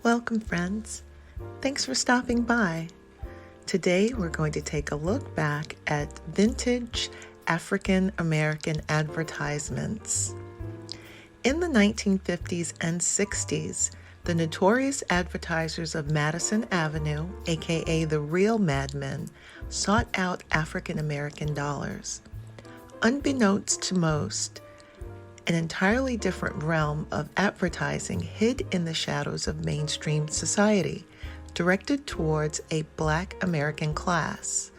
Welcome, friends. Thanks for stopping by. Today, we're going to take a look back at vintage African American advertisements. In the 1950s and 60s, the notorious advertisers of Madison Avenue, aka the real madmen, sought out African American dollars. Unbeknownst to most, an entirely different realm of advertising hid in the shadows of mainstream society, directed towards a Black American class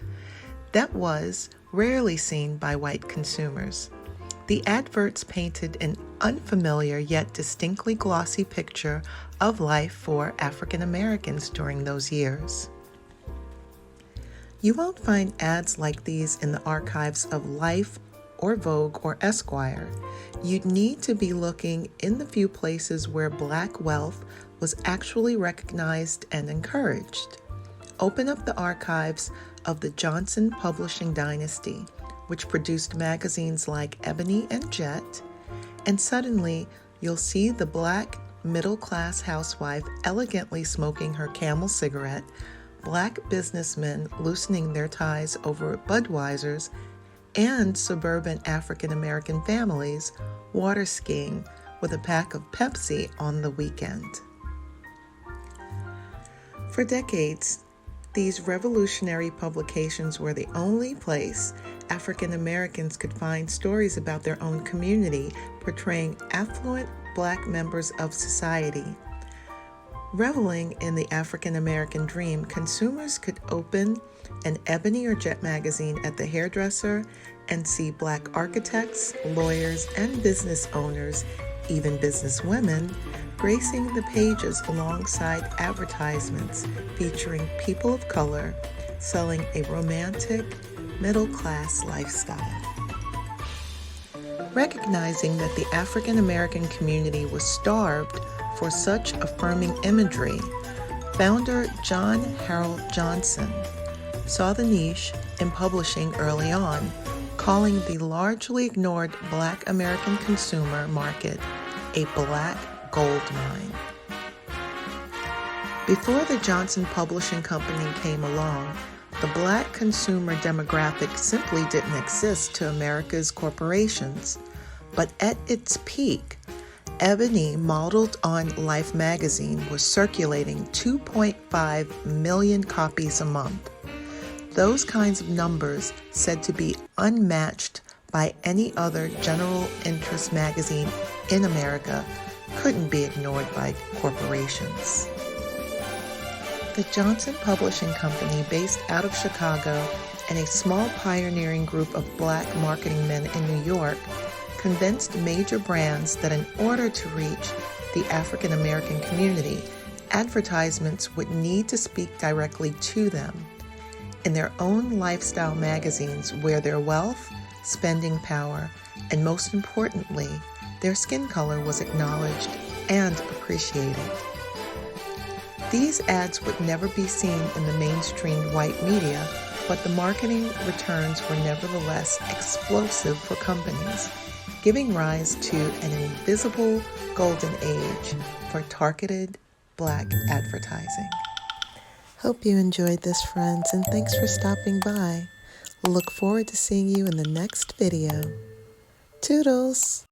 that was rarely seen by white consumers. The adverts painted an unfamiliar yet distinctly glossy picture of life for African Americans during those years. You won't find ads like these in the archives of Life or Vogue or Esquire. You'd need to be looking in the few places where Black wealth was actually recognized and encouraged. Open up the archives of the Johnson Publishing Dynasty, which produced magazines like Ebony and Jet, and suddenly you'll see the Black middle-class housewife elegantly smoking her Camel cigarette, Black businessmen loosening their ties over Budweisers, and suburban African American families water skiing with a pack of Pepsi on the weekend. For decades, these revolutionary publications were the only place African Americans could find stories about their own community, portraying affluent Black members of society. Reveling in the African American dream, consumers could open an Ebony or Jet magazine at the hairdresser and see Black architects, lawyers, and business owners, even businesswomen, gracing the pages alongside advertisements featuring people of color selling a romantic, middle-class lifestyle. Recognizing that the African American community was starved for such affirming imagery, founder John Harold Johnson saw the niche in publishing early on, calling the largely ignored Black American consumer market a Black gold mine. Before the Johnson Publishing Company came along, the Black consumer demographic simply didn't exist to America's corporations. But at its peak, Ebony, modeled on Life magazine, was circulating 2.5 million copies a month. Those kinds of numbers, said to be unmatched by any other general interest magazine in America, couldn't be ignored by corporations. The Johnson Publishing Company, based out of Chicago, and a small pioneering group of Black marketing men in New York, convinced major brands that in order to reach the African American community, advertisements would need to speak directly to them in their own lifestyle magazines, where their wealth, spending power, and most importantly, their skin color was acknowledged and appreciated. These ads would never be seen in the mainstream white media, but the marketing returns were nevertheless explosive for companies, giving rise to an invisible golden age for targeted Black advertising. Hope you enjoyed this, friends, and thanks for stopping by. Look forward to seeing you in the next video. Toodles!